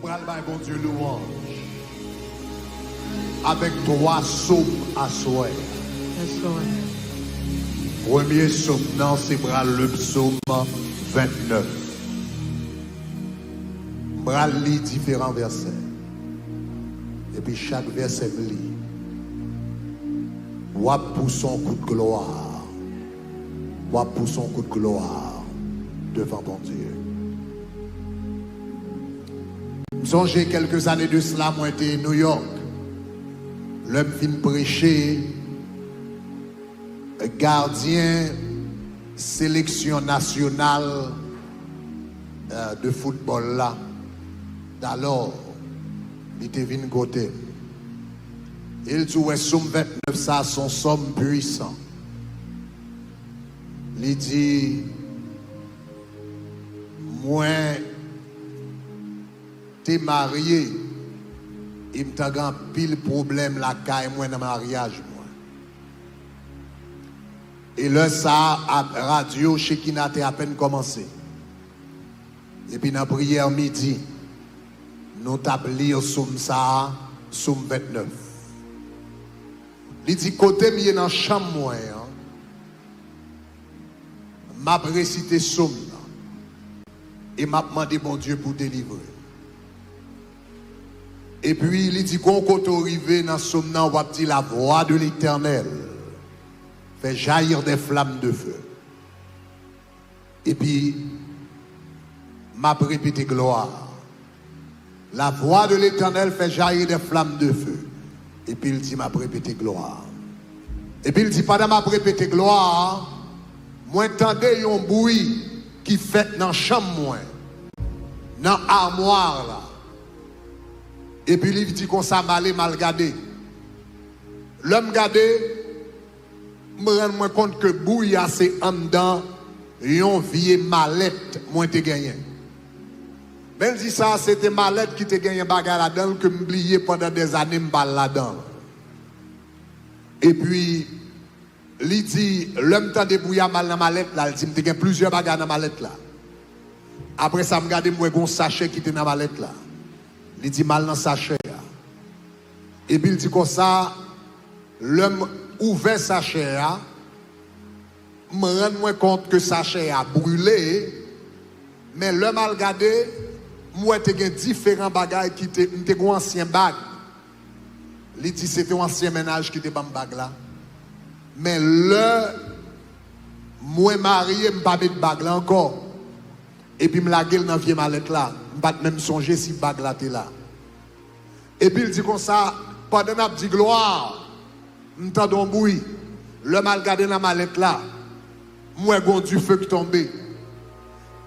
Nous allons faire bon Dieu louange. Avec 3 psaumes à souhait. Yes, Lord. Premier psaume, non, c'est le psaume 29. Bral lit différents versets. Et puis chaque verset me lit. Wap pour son coup de gloire. Wap pour son coup de gloire devant ton Dieu. Je me songe quelques années de cela, moi j'étais à New York. L'homme fin prêcher, gardien sélection nationale de football là. D'alors, il était venu côté. Il dit ouais, somme 29 ça son somme puissant. Il dit moi t'es marié, il m'a grand pile problème la caille moi dans mariage moi. Et là ça à radio chez qui n'a à peine commencé. Et puis dans la prière midi, nous tablions somme ça, somme 29. Il dit côté mieux dans chambre moi m'a récité somme et m'a demandé bon Dieu pour délivrer. Et puis il dit qu'on côté arrivé dans somme on va dire la voix de l'Éternel fait jaillir des flammes de feu. Et puis m'a répété gloire. La voix de l'Éternel fait jaillir des flammes de feu. Et puis il dit m'a répété gloire. Et puis il dit pendant m'a répété gloire, moi entendez un bruit qui fait dans la chambre moi, dans l'armoire là. Et puis il dit qu'on s'est mal gardé. L'homme gardé, me rends compte que bruit c'est en dedans, une vieille mallette moi te gagné. Ben dit ça, c'était mallette qui te gagné bagarre là-dedans que m'oublié pendant des années m'bal là-dedans. Et puis il dit l'homme t'a débrouillé mal dans mallette là, il dit m'te gagné plusieurs bagarres dans mallette là. Après ça me regarder moi gon sachet qui était dans mallette là. Il dit mal dans sachet là. Et puis il dit comme ça l'homme ouvert sachet là, me rend compte que sachet a brûlé, mais l'homme a regardé moi te gen différents bagages qui te un ancien bag. Il dit c'était un ancien ménage qui te ban bag là. Mais le moi marié m'pas mettre bag là encore. Et puis me la gueule dans vieux mallette là, m'pas même songer si bag là t'es là. Et puis il dit comme ça pendant m'a dit gloire, m'entend un bruit. Le mal gardé dans mallette là. Moi gon du feu qui tombé.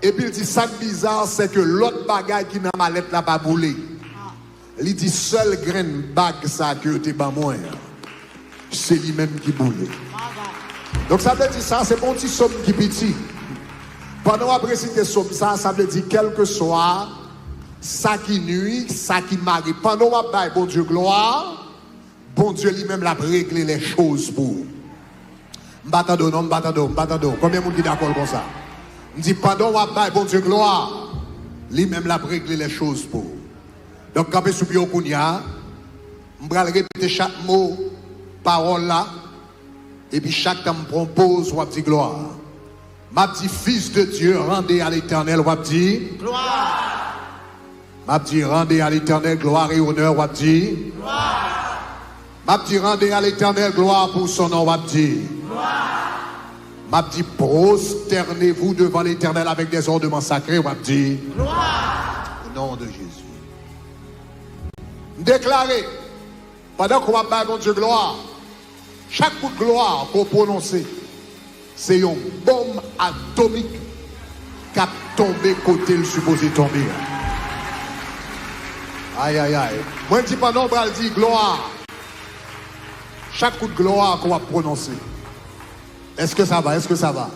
Et puis il dit, ça bizarre, c'est que l'autre bagaille qui n'a ma lettre là pas boulé. Il dit, seul grain bague ça que tu pas moins. C'est lui-même qui boule. Donc ça veut dire ça, c'est bon petit somme qui petit. Pendant après citer somme ça veut dire quel que soit ça qui nuit, ça qui marie. Pendant après bon Dieu gloire, bon Dieu lui-même l'a réglé les choses pour. M'batado. Combien de monde qui d'accord comme ça? Je dis, pardon, bon Dieu, gloire. Lui-même l'a réglé les choses pour. Donc, quand je suis au Kounia, je vais répéter chaque mot, parole là. Et puis, chaque temps, je propose, je dis gloire. Ma petit fils de Dieu, rendez à l'Éternel, je dis gloire. Ma petit rendez à l'Éternel, gloire et honneur, je dis gloire. Ma petit rendez à l'Éternel, gloire pour son nom, je dis gloire. M'a dit prosternez-vous devant l'Éternel avec des ornements sacrés. M'a dit gloire au nom de Jésus. Déclarez pendant qu'on va faire mon Dieu gloire, chaque coup de gloire qu'on prononce, c'est une bombe atomique qui a tombé côté le supposé tomber. Aïe aïe aïe. Moi je dis pendant qu'on va dire gloire, chaque coup de gloire qu'on va prononcer. Est-ce que ça va? Est-ce que ça va?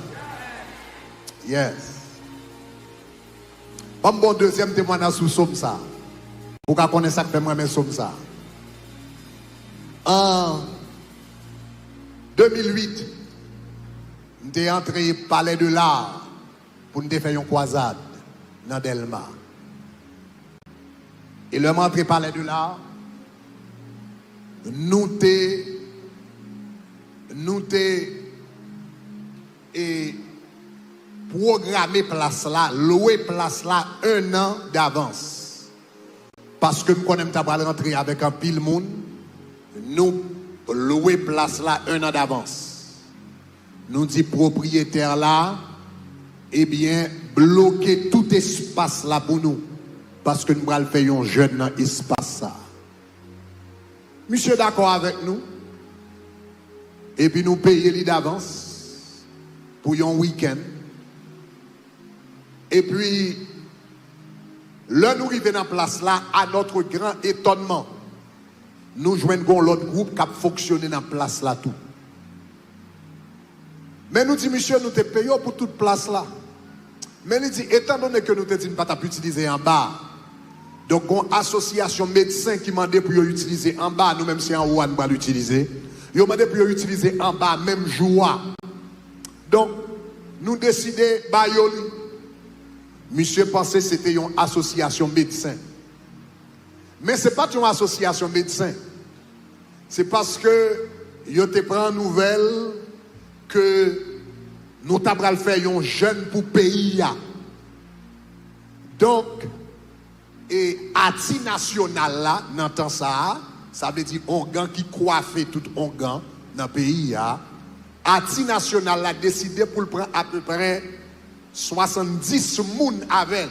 Yes. Bon deuxième témoignage sous somme ça. Pour qu'on connaisse ça que fait moi mais somme ça. En 2008, j'étais entré au palais de l'art pour nous faire une croisade dans Delma. Et le rentré parlait de là, nous t'es et programmer place là, louer place là 1 an d'avance. Parce que nous connaissons ta rentrer avec un pile monde, nous louer place là 1 an d'avance. Nous dit propriétaire là, eh bien, bloquer tout espace là pour nous. Parce que nous allons faire un jeune dans l'espace ça. Monsieur d'accord avec nous? Et puis nous payer d'avance pour un week-end. Et puis, là nous arrivons dans place là, à notre grand étonnement, nous joignons l'autre groupe qui a fonctionné dans place là tout. Mais nous dit, monsieur, nous te payons pour toute place là. Mais nous dit, étant donné que nous te disons pas utiliser en bas, donc une association médecin qui m'a demandé pour utiliser en bas, nous même si en haut on va l'utiliser, ils ont demandé pour utiliser en bas même jour. Donc nous décidons bayoli. Monsieur pensait que c'était une association médecin. Mais ce n'est pas une association médecin. C'est parce que yo te prend nouvelle que nous t'avons fait un jeune pour pays. Donc, et Ati national là, n'entend ça, ça veut dire organ qui coiffe tout organ dans le pays. Ati national là décidé pour le prendre à peu près 70 moun avec.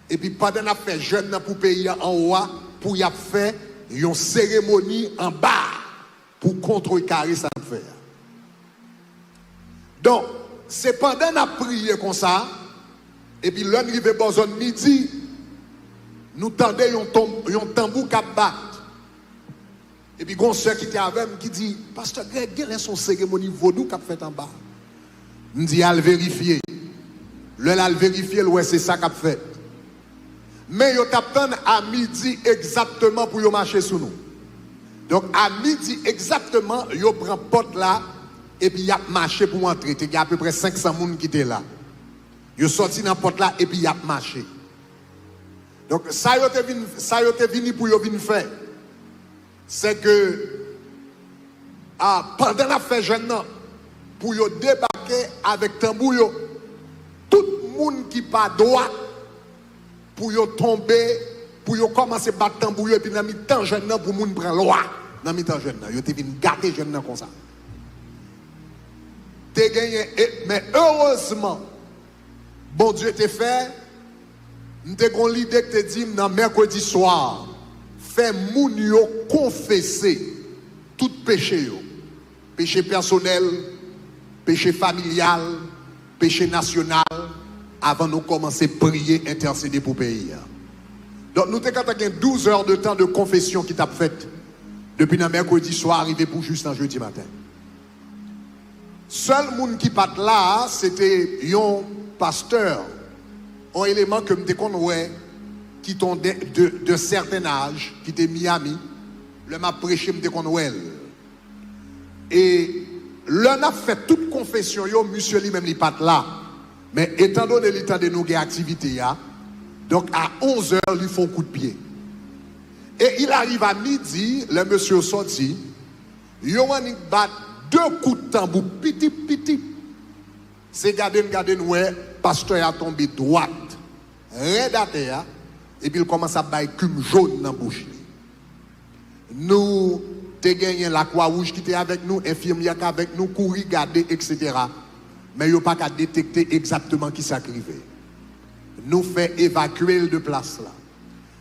Et puis pendant qu'on a fait jeune pour pays en haut, pour y a fait une cérémonie en bas pour contrecarrer ça faire. Donc, c'est pendant qu'on a prié comme ça, et puis l'on arrive à midi, nous tendons un tambour qui bat. Et puis, une soeur qui était avec moi qui dit, Pasteur Greg, quelle est son cérémonie vaudou qui a fait en bas? Je dis, à le vérifier. Le vérifier, c'est ça qu'a fait. Mais yo t'attend à midi exactement pour yo marcher sous nous. Donc à midi exactement, yo prend porte là et puis y a marché pour entrer. Il y a à peu près 500 personnes qui étaient là. Yo sorti dans porte là et puis y a marché. Donc ça yo te venu pour yo venir faire. C'est que pendant la fête jeune pour yo débarquer avec tambour yo, tout le monde qui pas droit pour yo tomber, pour yo commencer à battre tambour et puis dans mi-temps jeune pour moun prendre loi dans mi-temps jeune yo te vinn gâter jeune comme ça. T'es gagné mais heureusement bon Dieu t'a fait m'te gon l'idée que te dit dans mercredi soir fait moun yo confesser tout péché yo. Péché personnel, péché familial, péché national, avant de commencer à prier, intercéder pour le pays. Donc nous avons 12 heures de temps de confession qui t'a fait depuis le mercredi soir arrivé pour juste un jeudi matin. Seul monde qui part là, c'était un pasteur, un élément que je connais qui tombait de certain âge, qui était Miami, le m'a prêché, je connais. Et l'on a fait toute confession, monsieur lui-même, il part là. Mais étant donné l'état de nos activités, donc à 11h, ils font coup de pied. Et il arrive à midi, le monsieur sorti, il bat 2 coups de tambour, petit. C'est garder, ouais, pasteur a tombé droite, raide à terre, et puis il commence à bailler cum jaune dans la bouche. Nous, t'es gagné la Croix-Rouge qui était avec nous, infirmière qui avec nous, courir, garder, etc. Mais il n'y a pas qu'à détecter exactement qui s'est arrivé. Nous fait évacuer de place là.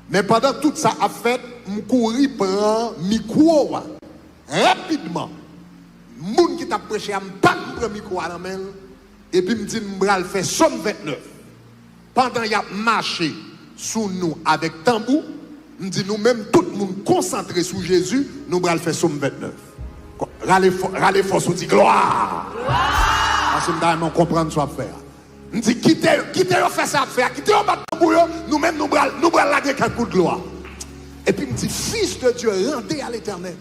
Mais pendant tout ça a fait, nous courir prend micro rapidement. Moun qui t'a prêché à me prendre micro à la main et puis me dit m'bral fait somme 29. Pendant y a marché sous nous avec tambour, me dit nous même tout le monde concentré sur Jésus, nous bral fait somme 29. Râlez force ou dit gloire. Parce que nous comprendre ce qu'on va faire. Nous disons, quittez faire ça à faire, quittez au battre pour nous-mêmes, nous bras la quelques coups de gloire. Et puis, nous dit, fils de Dieu, rendez à l'éternel.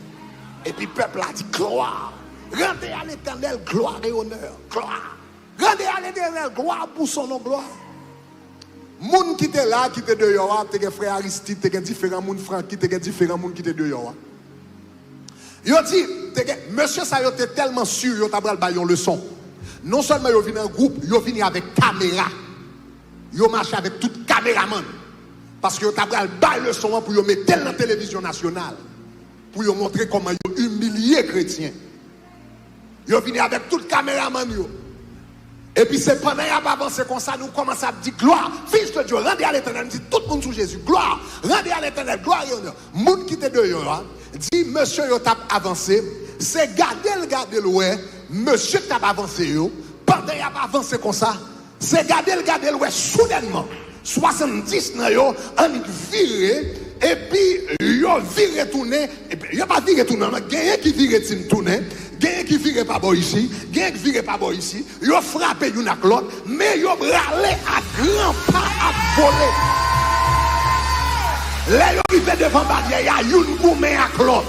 Et puis, le peuple a dit, gloire. Rendez à l'éternel, gloire et honneur. Gloire. Rendez à l'éternel, gloire pour son nom, gloire. Moun qui était là, qui était dehors, tu as frère Aristide, tu as différents moun Franck, tu as différents moun qui étaient dehors. Yo dit, monsieur ça était tellement sûr, yo t'a pral une leçon. Non seulement yo venu en groupe, yo venu avec caméra. Yo marché avec tout caméraman. Parce que yo t'a pral une leçon pour yo mettre dans la télévision nationale. Pour yo montrer comment yo humilier chrétien. Yo venu avec tout caméraman yo. Et puis c'est pendant qu'il a avancé comme ça, nous commençons à dire gloire. Fils de Dieu, rendez à l'éternel. Dit tout le monde sous Jésus. Gloire. Rendez à l'éternel. Gloire. Moun qui était dehors, dit monsieur yo t'a avancé. C'est garder le ouais. Monsieur t'a avancé yo. Pendant qu'il a avancé comme ça, c'est garder le ouais soudainement. 70 nan yo, on viré. Et puis, yo viré tourné. Et puis, yo pas viré tourné. Gagne qui viré tourné. Gagne qui vire pas bon ici, gagne qui vire pas bon ici, yo frappé une à l'autre, mais yo râlé à grand pas à voler. Là yo arrivé devant barrière, une goumé à l'autre.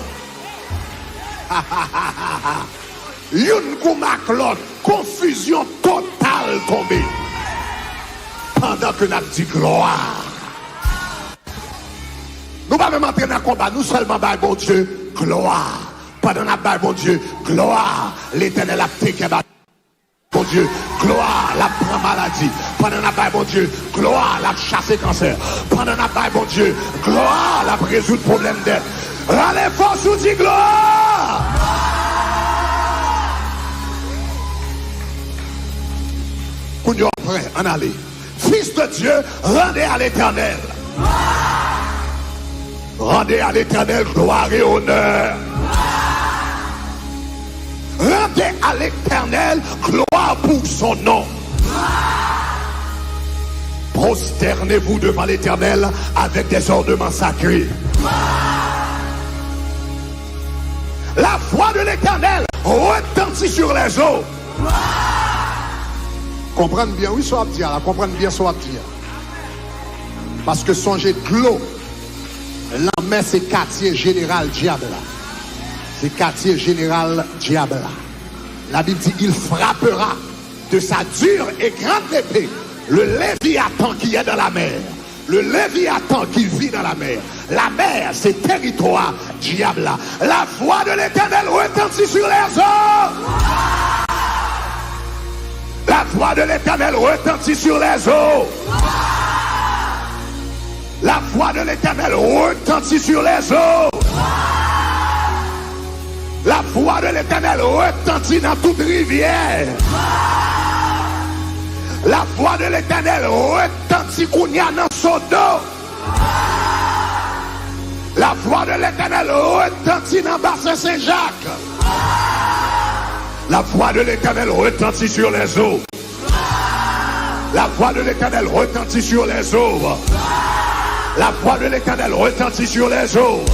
Une goumé à l'autre, confusion totale tombée. Pendant que nous avons dit gloire. Nous ne pouvons pas même entrer dans le combat, nous seulement bah bon Dieu, gloire. Pendant la balle, mon Dieu, gloire, l'éternel a fait que mon Dieu, gloire, la prend maladie. Pendant la balle, mon Dieu, gloire, la chasse cancer. Pendant la balle, mon Dieu, gloire, la résoudre problème d'aide. Râlez fort sous dit gloire. Qu'on y est prêt, en aller. Fils de Dieu, rendez à l'éternel. Rendez à l'éternel gloire et honneur. Rendez à l'éternel gloire pour son nom. Prosternez-vous devant l'éternel avec des ornements sacrés. La voix de l'éternel retentit sur les eaux. Comprenez bien, oui, soit dire, comprenez bien, soit dire. Parce que songez de l'eau, la mer c'est quartier général diable. C'est quartier général diable. La Bible dit il frappera de sa dure et grande épée le Léviathan qui est dans la mer. Le Léviathan qui vit dans la mer. La mer, c'est territoire diable. La voix de l'éternel retentit sur les eaux. La voix de l'éternel retentit sur les eaux. La voix de l'éternel retentit sur les eaux. La voix de l'éternel retentit dans toute rivière. La voix de l'éternel retentit kounya dans son dos. La voix de l'éternel retentit dans bassin Saint-Jacques. La voix de l'éternel retentit sur les eaux. La voix de l'éternel retentit sur les eaux. La voix de l'éternel retentit sur les eaux.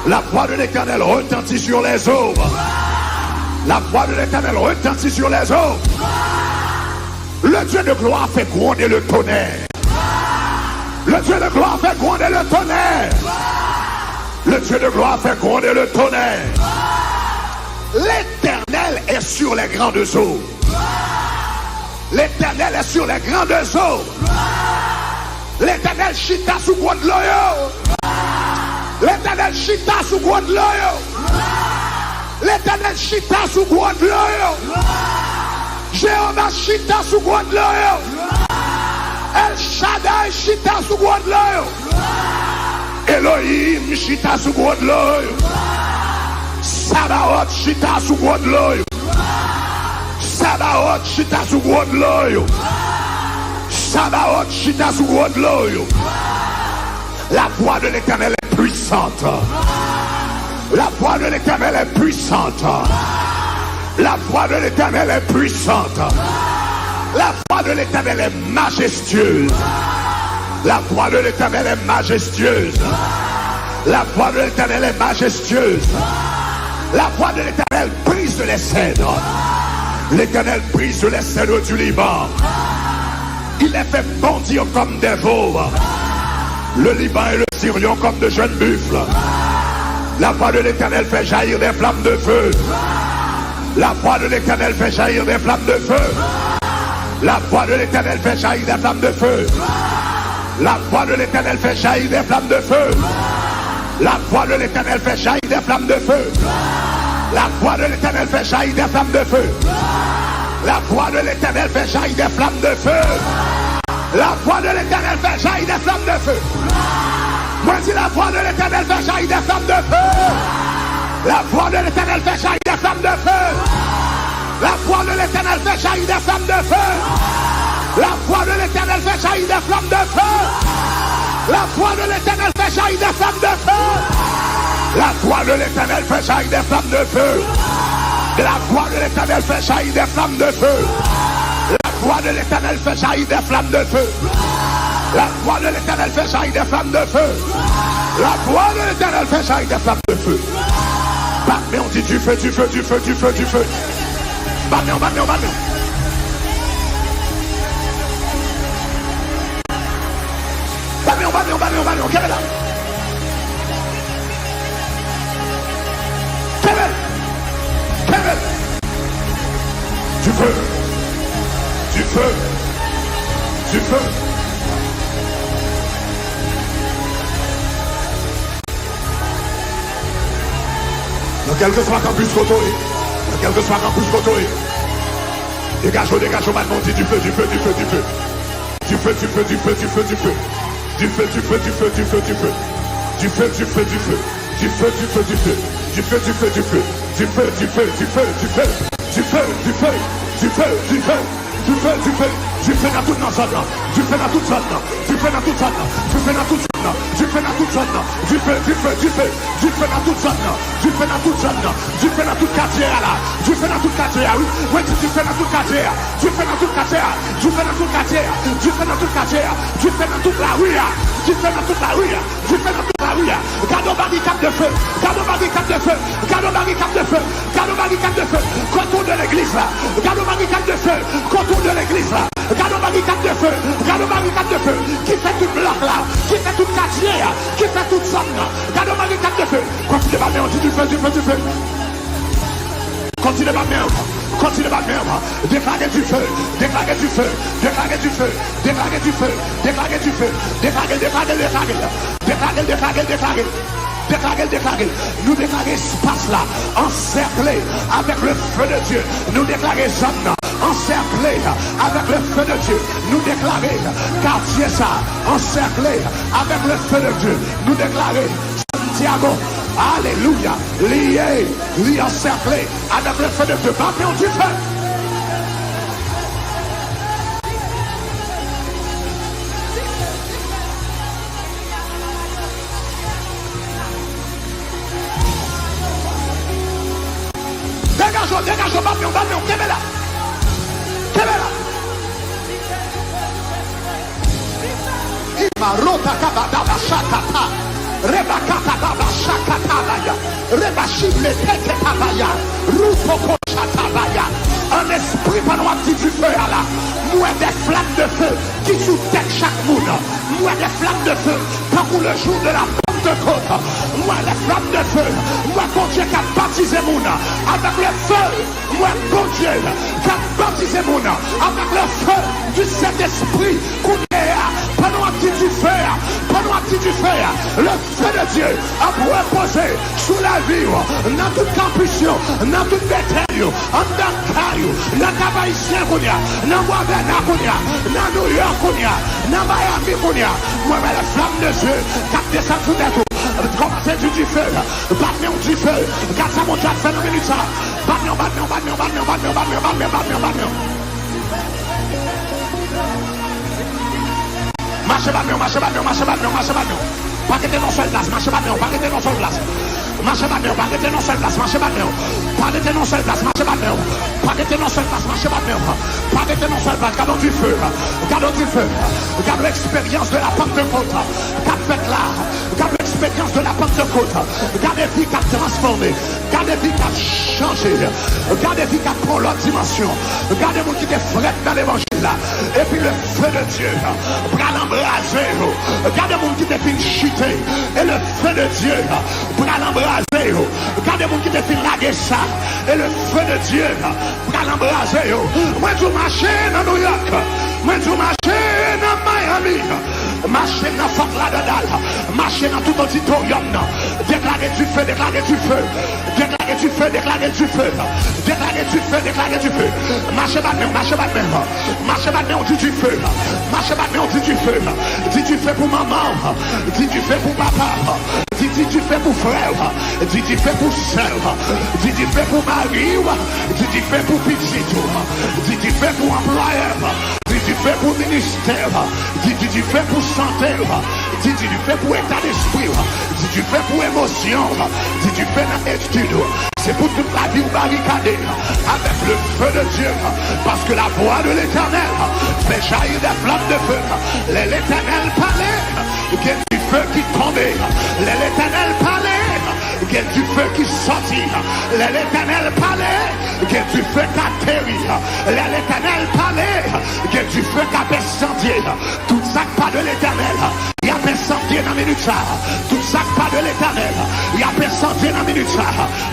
La voix de l'éternel retentit sur les eaux. La voix de l'éternel retentit sur les eaux. Le Dieu de gloire fait gronder le tonnerre. Le Dieu de gloire fait gronder le tonnerre. Le Dieu de gloire fait gronder le tonnerre. L'éternel est sur les grandes eaux. L'éternel est sur les grandes eaux. L'éternel chita sous gros de l'eau. L'éternel chita sous gros de l'eau. L'éternel chita sous gros de l'eau. Jéhovah chita sous gros de l'eau. El Shaddai chita sous gros de l'eau. Elohim chita sous gros de l'eau. Sabaoth chita sous gros de l'eau. Sabaoth chita sous gros de l'eau. Sabaoth chita sous gros de l'eau. La voix de l'éternel est puissante. La voix de l'éternel est puissante. La voix de l'éternel est puissante. La voix de l'éternel est majestueuse. La voix de l'éternel est majestueuse. La voix de l'éternel est majestueuse. La voix de l'éternel brise les cèdres. L'éternel brise les cèdres du Liban. Il les fait bondir comme des veaux. Le Liban et le Syrion comme de jeunes buffles. La voix de l'éternel fait jaillir des flammes de feu. La voix de l'éternel fait jaillir des flammes de feu. La voix de l'Éternel fait jaillir des flammes de feu. La voix de l'Éternel fait jaillir des flammes de feu. La voix de l'Éternel fait jaillir des flammes de feu. La voix de l'Éternel fait jaillir des flammes de feu. La voix de l'Éternel fait jaillir des flammes de feu. La voix de l'Éternel fait jaillir des flammes de feu. Moi dis la voix de l'Éternel fait jaillir des flammes de feu. La voix de l'Éternel fait jaillir des flammes de feu. La voix de l'Éternel fait jaillir des flammes de feu. La voix de l'Éternel fait jaillir des flammes de feu. La voix de l'Éternel fait jaillir des flammes de feu. La voix de l'Éternel fait jaillir des flammes de feu. La voix de l'Éternel fait jaillir des flammes de feu. La voix de l'Éternel fait jaillir des flammes de feu. La voix de l'Éternel fait jaillir des flammes de feu. La voix de l'Éternel fait jaillir des flammes de feu. Mais on dit du feu, du feu, du feu, du feu, du feu. Bagnon, bagnon, bagnon. Bagnon, bagnon, bagnon, bagnon. Quelle est là? Quelle? Du feu. Du feu. Du feu. Dans quel que soit campus Cotoé, dans quel que soit campus Cotoé, dégagez, dégagez, maintenant, dit du feu, du feu, du feu, du feu. Du feu, du feu, du feu, du feu, du feu. Du feu, du feu, du feu, du feu, du feu. Du feu, du feu, du feu. Du feu, du feu, du feu. Du feu, du feu, du feu. Du feu, du feu, du feu, du feu. Du feu, du feu, du feu, du feu. Du feu, du feu. Du feu dans toute notre zone. Du feu dans toute zone. Du feu dans toute zone. Du feu dans toute zone. Du feu dans toute zone. Du feu, du feu, du feu. Du feu dans toute zone. Du feu dans toute zone. Du feu dans tout quartier là. Du feu dans tout quartier. Oui, oui, du feu dans tout quartier. Du feu dans tout quartier. Du feu dans tout quartier. Du feu dans tout quartier. Du feu dans toute la rue. Du feu dans toute la rue. Du feu dans toute la rue. Garde au barricade de feu. Garde au barricade de feu. Garde au barricade de feu. Garde au barricade de feu. Contour de l'église là. Garde au barricade de feu. Contour de l'église là. Garde au barricade de feu. Garde au barricade de feu. Qui fait tout bloc là. Qui fait tout quartier. Qui fait toute zone là. Garde au barricade de feu. Continue à mettre du feu, du feu, du feu. Continue à mettre. Continue à mettre. Déclarez du feu. Déclarez du feu. Déclarez du feu. Déclarez du feu. Déclarez du feu. Déclarez, déclarez, déclarez. Déclarez, déclarez, déclarez. Déclarez, déclarez. Nous déclarez espace là, encerclé avec le feu de Dieu. Nous déclarez zone encerclé avec le feu de Dieu. Nous déclarez quartier ça, encerclé avec le feu de Dieu. Nous déclarez Santiago, alléluia, lié encerclé avec le feu de Dieu. Bâtons du feu. Dégage, bâtons, qu'est-ce là? Imarota kabadaba shakata, rebakata baba shakata baya, rebashile tete tabaya, rupoko shatabaya. Un esprit pendant un petit du feu à la, moi des flammes de feu qui sous tête chaque monde, moi des flammes de feu, pas pour le jour de la Pentecôte, moi les flammes de feu, moi bon Dieu qui a baptisé mon avec le feu, moi bon Dieu qui a baptisé mon avec le feu du Saint-Esprit qu'on est pendant un petit du feu, pendant un petit du feu, le feu de Dieu a reposé sous la vie, dans toute campussion, dans toute bétail, en dans caillou, dans Kabaïsien Kounia, dans Wabena Kounia, dans New York Kounia, dans Miami Kounia, moi la flamme de Dieu, qui descend sous la tour, commencez du feu, bâtons du feu, garde ça mon Dieu, fait une minute ça, bâtons. Marchez bagnon. Pas que t'es non seul place, marchez bagnon, pas que t'es non seul place. Marchez bagnon, pas que t'es non seul place, marchez bagnon. Pas que t'es non seul place, marchez bagnon. Pas que t'es non seul place, marchez bagnon. Pas que t'es non seul place, gardons du feu. Gardons l'expérience de la Pentecôte. Cap fait là, gardons l'expérience de la Pentecôte. Garde des vies qui a transformé. Garde des vies qui a changé. Garde des vies qui a pris l'autre dimension. Garde des gens qui te frette dans l'évangile là. Et puis le feu de Dieu va l'embraser. Garde des gens qui te fait chuter. Et le feu de Dieu va l'embraser. Garde des gens qui te fait laguer ça. Et le feu de Dieu va l'embraser. Moi je marche dans New York. Moi je marche dans Miami. Marcher dans Fort Lauderdale, marcher dans tout auditorium, déclarer du feu, déclarer du feu, déclarer du feu, déclarer du feu, déclarer du feu, déclarer du feu. Marchez maintenant, marchez maintenant, marchez maintenant, on dit du feu, marchez maintenant, on dit du feu, dis du feu pour maman, dis du feu pour papa, dis du feu pour frère, dis du feu pour soeur, dis du feu pour mari, dis du feu pour petit, dis du feu pour employeur. Dis du fait pour ministère, dis du fait pour santé, dis du fait pour état d'esprit, dis du fait pour émotion, dis du fait dans l'étude. C'est pour toute la vie barricadée avec le feu de Dieu, parce que la voix de l'Éternel fait jaillir des flammes de feu. L'Éternel parlait, qu'il y ait du feu qui tombait. L'Éternel parlait, qu'il y ait du feu qui sortit. L'Éternel parlait, qu'il y ait du feu qui atterrit. L'Éternel parlait, qu'il y ait du feu qui a descendu. Tout ça pas de l'Éternel, il y a descendu dans la minute. Tout ça pas de l'Éternel, il y a descendu dans la minute.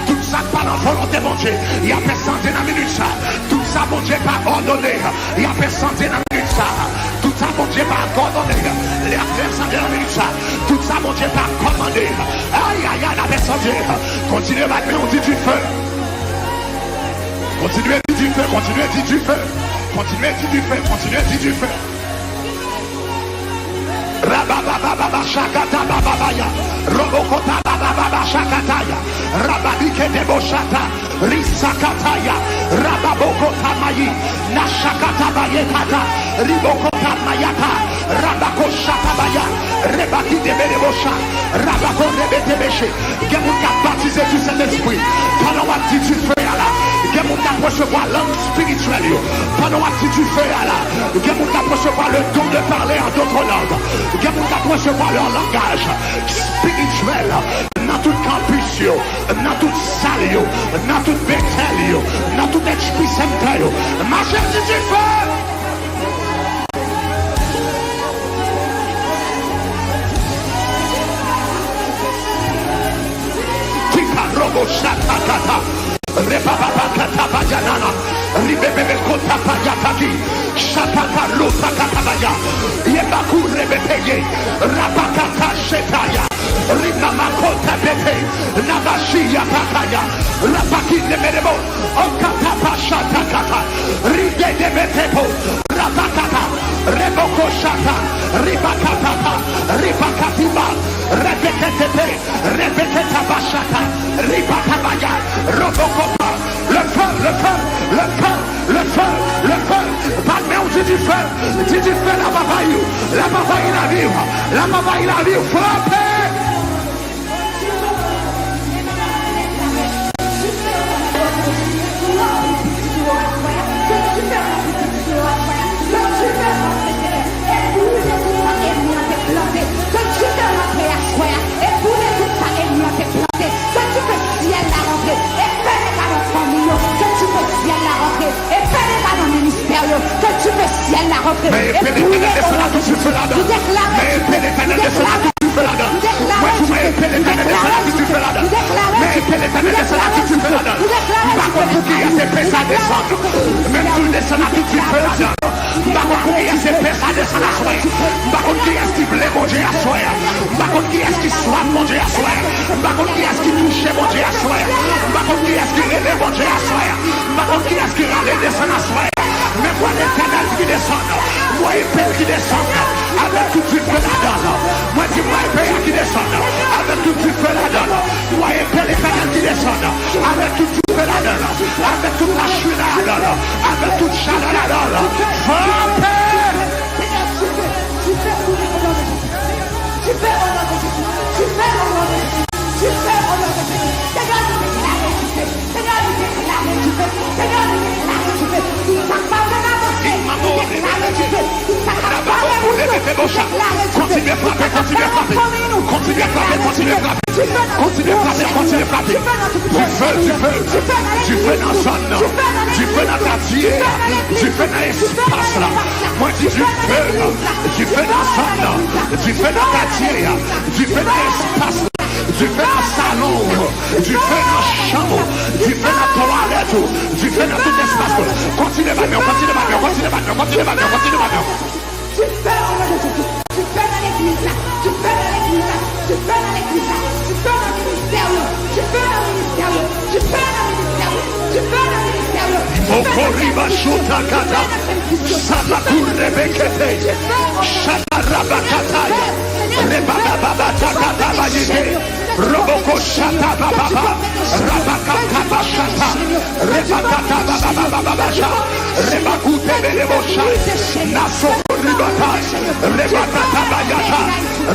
Tout ça pas dans la volonté mon Dieu, il y a descendu dans la minute. Tout ça mon Dieu pas ordonné, il y a descendu dans la minute. Tout ça mon Dieu pas ordonné, il y a descendu dans la minute. Tout ça mon Dieu pas commandé. Aïe aïe aïe, il a descendu. Continuez maintenant, on dit du feu. Continuez à dire du feu, continuez à dire du feu. Continuez à dire du feu, continuez à dire du feu. Rabababa shakata babaya, robokota bababa shakataya, rababike deboshata, risakataya, rababokota mayi, nashakata bayekata, ribokota mayata, rabakoshata baya, rebaki debosha, rabako rebetebeshe. Que vous baptisez du Saint-Esprit pendant la petite du feu à la. Que vous recevoir l'homme spirituel pendant la petite du feu à la. Que vous recevoir le don de parler en d'autres langues. Que vous recevoir leur langage spirituel dans tout campus, dans toute salle, dans toute bétail, dans tout esprit saint. Marchez du feu. Robo Shatakata, Rebabakata Bajanana, Ribebe Kota Payataki, Shataka Luta Katabaya, Yebaku Rebepeye, Rabakata Shetaya, Ribamakota Bete, Nabashia Pakaya, Rabaki de Merebo, Okatapa Shatakata, Ride de Betepo, Rabakata, Reboko Shata, Ribakata, Ribakatiba, Rebekete, Rebeketa Bashata, Ribakabaya, Robokopa, le feu, le feu, le feu, le feu, le feu, pas de merde, dis du feu, la bavaille, la vie, la bavaille, la vie, frappez! Que tu veux ciel la rentrée. Mais l'éternel descendra tout tu fais là-dedans. Mais l'éternel descendra tout tu fais là-dedans. Mais l'éternel descendra tout tu fais là-dedans. Mais l'éternel descendra tout tu fais là-dedans. Par contre, pour qu'il y ait ces pèses à descendre, même tu descendras tout tu fais là-dedans. Par contre, pour qu'il y ait ces pèses à descendre à soi. Par contre, qui est-ce qui plaît mon Dieu à soi. Par contre, qui est-ce qui soit mon Dieu à soi. Par contre, qui est-ce qui touche mon Dieu à soi. Par contre, qui est-ce qui relève mon Dieu à soi. Par contre, qui est-ce qui râle descend à soi. Mais moi l'éternel qui descend, moi épée qui descend, avec tout tu fais là-dedans. Moi dis-moi épée qui descend, avec tout tu fais là-dedans. Moi épée l'éternel qui descend, avec tout tu fais là-dedans. Avec toute la chute là-dedans, avec toute chaleur là-dedans. Frappez! Tu fais au nom de Jésus. Tu fais au nom de Jésus. Tu fais au nom de Jésus. Tu fais au nom de Jésus. Seigneur, nous déclarons, tu fais. Seigneur, nous déclarons, tu fais. Seigneur, nous déclarons, tu fais. Tout ça pas de la pensée. Nous déclarons, tu fais. Tout ça pas de la pensée. Continuez à frapper, continuez à frapper. Continuez à frapper, continuez à frapper. Continuez à frapper, continuez à frapper. Du feu, du feu. Du feu dans la zone. Du feu dans la tière. Du feu dans l'espace là. Moi je dis du feu. Du feu dans la zone. Du feu dans la tière. Du feu dans l'espace là. Du feu dans le salon, du feu dans la chambre, du feu dans la toilette, du feu dans tout l'espace. Continuez, continuez, continuez, continuez, continuez, continuez. Tu fais au nom de Jésus. Tu fais dans l'église là. Tu fais dans l'église là. Tu fais dans l'église là. Tu fais dans le ministère là. Tu fais dans le ministère là. Tu fais dans le ministère là. Tu fais dans le ministère là. Okoriba Shotakata, Sabakur Rebekete, Shatarabakataya, Rebababatabaye, Roboko Shatababa, Rabakabashata, Rebakatababababasha, Rebakute Belebosha, Nasokoribata, Rebakatabayata,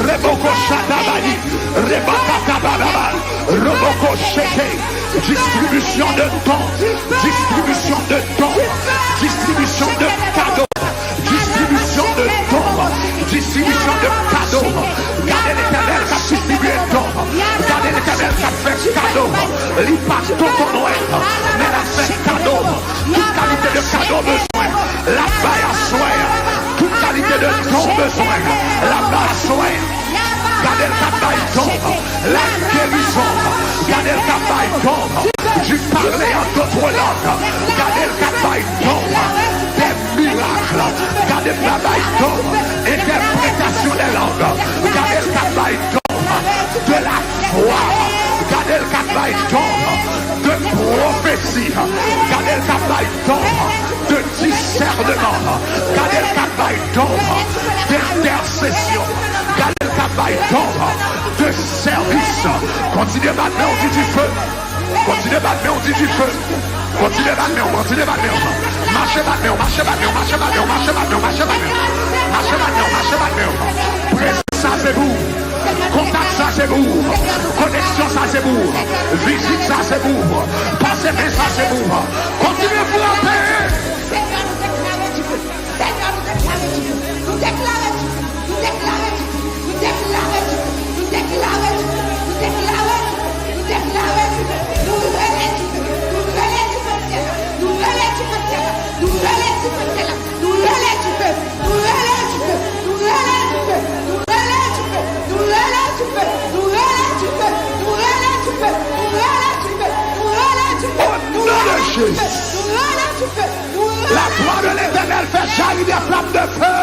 Reboko Shatabayi, Rebakatababa, Roboko Shete, distribution de dons, distribution de dons, distribution de cadeaux, distribution de dons, distribution de cadeaux. Regardez l'Éternel qui a distribué dons. Regardez l'Éternel qui a fait cadeau. Il passe tout ton Noël, mais il a fait cadeau. Toute qualité de cadeau besoin. La baille à soin. Toute qualité de don besoin. La baille à soin. Regardez le cabaye tombe, la guérison. Regardez le cabaye tombe, du parler en d'autres langues. Regardez le cabaye tombe, des miracles. Regardez le cabaye tombe, interprétation des langues. Regardez le cabaye tombe, de la foi. Regardez le cabaye tombe, de prophétie. Regardez le cabaye tombe, de discernement. Regardez le cabaye tombe, d'intercession. De service. Continuez maintenant, on dit du feu. Continuez maintenant, on dit du feu. Continuez maintenant, continuez maintenant. Marchez maintenant, marchez maintenant, marchez maintenant, marchez maintenant, marchez maintenant. Marchez maintenant, marchez maintenant. Présence, ça c'est vous. Contact, ça c'est vous. Connexion, ça c'est vous. Visite, ça c'est vous. Passez, mais ça c'est vous. Continuez vous en paix. Seigneur, nous déclarons du feu. Seigneur, nous déclarons du feu. Nous déclarons du feu. Nous déclarons du feu. Nous déclarons du feu. Nous déclarons du feu. Nous déclarons du feu. Nous déclarons du feu. Nous relais du feu. Nous relais du feu. Nous relais du feu. Nous relais du feu. Nous relais du feu. Nous relais du feu. Nous relais du feu. Nous relais du feu. Nous relais du feu. Nous relais du feu. Nous relais du feu. Nous relais du feu. Nous relais du feu. Nous relais du feu. Nous relais du feu. La voix de l'Éternel fait jaillir des flammes de feu.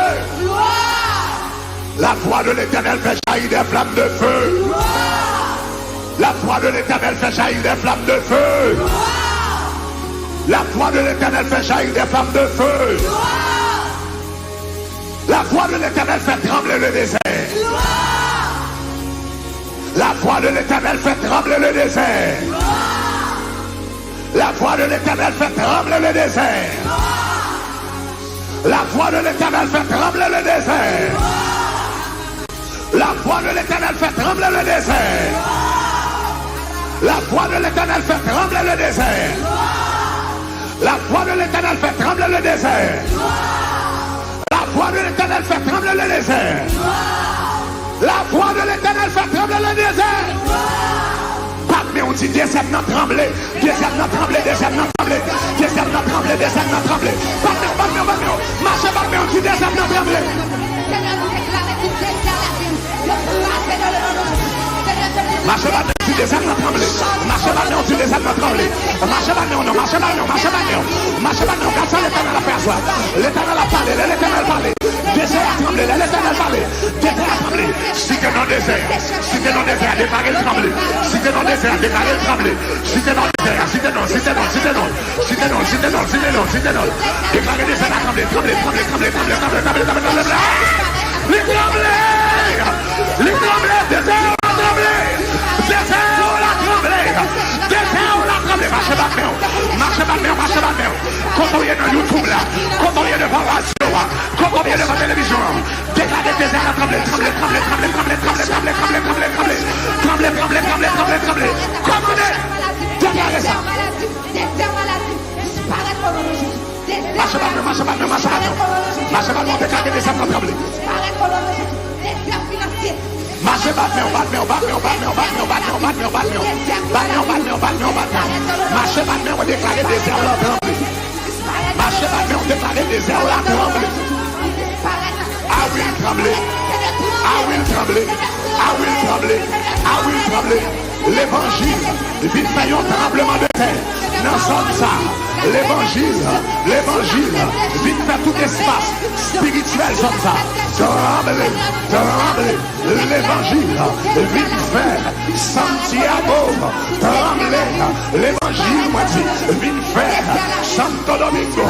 La voix de l'Éternel fait jaillir des flammes de feu. La voix de l'Éternel fait jaillir des flammes de feu. La voix de l'Éternel fait jaillir des flammes de feu. La voix de l'Éternel fait trembler le désert. La voix de l'Éternel fait trembler le désert. La voix de l'Éternel fait trembler le désert. La voix de l'Éternel fait trembler le désert. La voix de l'Éternel fait trembler le désert. La voix de l'Éternel fait trembler le désert. La voix de l'Éternel fait trembler le désert. La voix de l'Éternel fait trembler le désert. La voix de l'Éternel fait trembler le désert. Mais on dit désert n'a tremblé, désert n'a tremblé, désert n'a tremblé, désert n'a tremblé, désert n'a tremblé. Marchez, on dit désert n'a tremblé. Marchez maintenant, tu désert n'a tremblé. Marchez maintenant, tu désert n'a tremblé. Marchez maintenant, non, marchez maintenant, marchez maintenant. Marchez maintenant, car ça l'Éternel a perçoit. L'Éternel a parlé, l'Éternel a parlé. Désert a tremblé, l'Éternel a parlé. Désert a tremblé. Si t'es dans le désert, si t'es dans le désert, déclarez le tremblé. Si t'es dans le désert, déclarez le tremblé. Si t'es dans le désert, si t'es dans, si t'es dans, si t'es dans, si t'es dans, si t'es dans, si t'es dans, si t'es dans, déclarez le désert a tremblé, tremblé, tremblé, tremblé, tremblé, tremblé, tremblé, tremblé, tremblé, tremblé. Les tremblés, désert a tremblé. Désert a tremblé. Désert a tremblé. Marchez maintenant, marchez maintenant, marchez maintenant. Quand on vient dans YouTube là, quand on vient devant la radio, quand on vient devant la télévision, déclarez le désert a tremblé, tremblé, tremblé, tremblé, tremblé, tremblé, tremblé, tremblé, tremblé, tremblé, tremblé, tremblé, tremblé, tremblé, tremblé. Commandez, déclarez ça. Marchez maintenant, marchez maintenant, marchez maintenant. Marchez maintenant, déclarez le désert a tremblé. Marchez, battez, on déclare des désert là trembler. Marchez, battez, on déclare des désert là trembler. I will trembler. I will trembler. I will trembler. I will trembler. L'évangile, vite fait un tremblement de terre. Dans ça, l'évangile, vite fait tout espace spirituel comme ça. Trembler, l'évangile, vite fait Santiago, trembler, l'évangile, moi dit, vite fait Santo Domingo,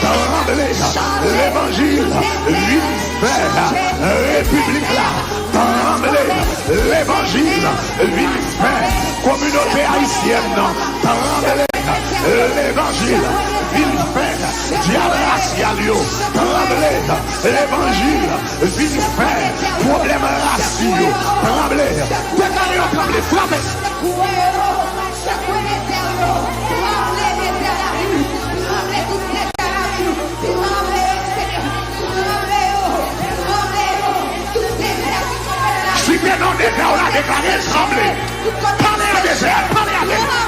trembler, l'évangile, vite fait République là, trembler, l'évangile, vite fait communauté haïtienne, trembler. L'évangile, ville fait, diable racial, tremblez, l'évangile, ville fait, problème racial, tremblez, déclarez, tremblez, frappez. Si bien non déclarez, tremblez, parlez à désert, parlez à désert.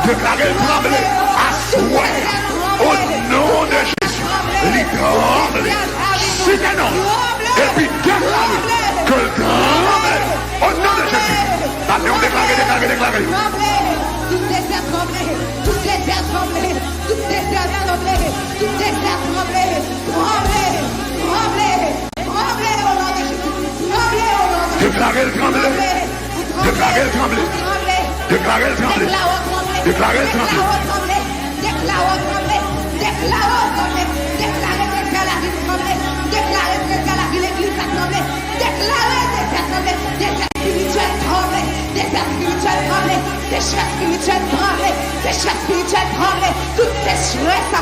Déclarez le trembler, à souhait, au nom de Jésus, les tremblez, si que non, et puis déclarez que le tremble, au nom de Jésus. Allez, on déclarez. Tout désert tremblé, tout désert tremblé, tout désert tremblé, tout désert tremblé, tremblez, au nom de Jésus, tremblez au nom de Jésus. Déclarez le trembler, déclarez le trembler. Déclarez le trembler. Déclarez le trembler. Des chefs spirituels tremblés, toutes ces chresses à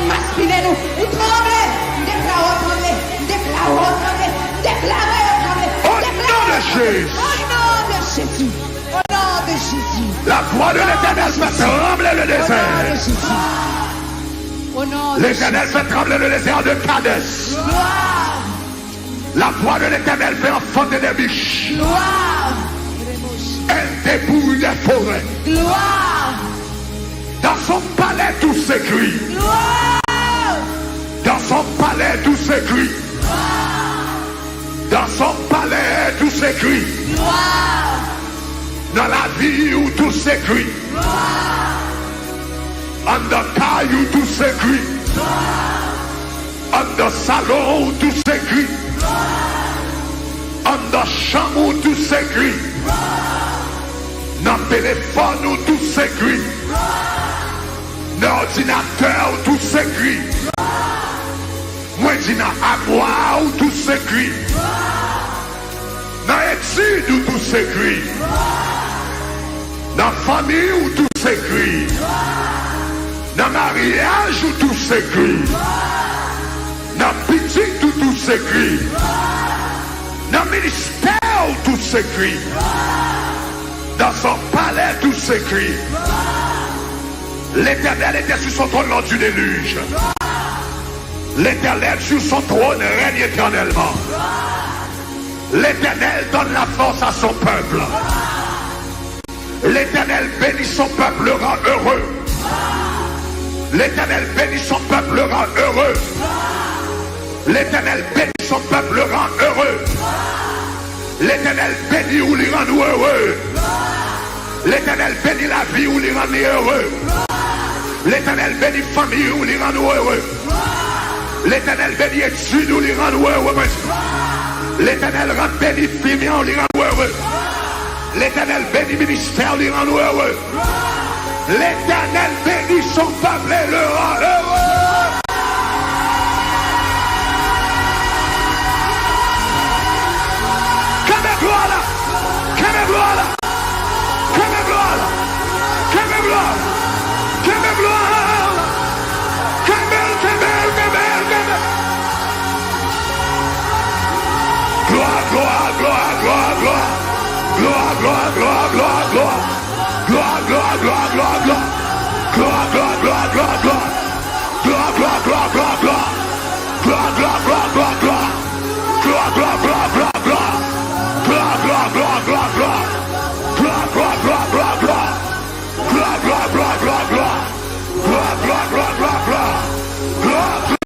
masquer nous. Vous tremblez, déclarez. Au nom de Jésus. Au nom de Jésus. La voix de l'Éternel fait trembler le désert. L'Éternel fait trembler le désert de Kadès. La voix de l'Éternel fait enfanter des biches. Elle dépouille des forêts. Dans son palais tout s'écrit. Dans son palais tout s'écrit. Dans son palais tout s'écrit. Dans la vie où tout s'écrit. En the caille où tout s'écrit. En the salon où tout s'écrit. En the chambre où tout s'écrit. Dans le téléphone où tout s'écrit. Dans l'ordinateur où tout s'écrit. Moi je dis dans l'armoire où tout s'écrit. Dans l'étude où tout s'écrit. Dans la famille où tout s'écrit. Dans le mariage où tout s'écrit. Dans la petite où tout s'écrit. Dans le ministère où tout s'écrit. Dans son palais tout s'écrit. L'Éternel était sur son trône lors du déluge. L'Éternel sur son trône règne éternellement. L'Éternel donne la force à son peuple. L'Éternel bénit son peuple, le rend heureux. L'Éternel bénit son peuple, le rend heureux. L'Éternel bénit son peuple, le rend heureux. L'Éternel bénit ou les rend heureux. L'Éternel bénit la vie ou les rend heureux. L'Éternel bénit famille ou les rend heureux. L'Éternel bénit études ou les rend heureux. L'Éternel rend bénit famille ou les rend heureux. L'Éternel bénit ministère ou les rend heureux. L'Éternel bénit son peuple et le rend heureux. Gloire. gloire, gloire, gloire, gloire. Gloire, gloire,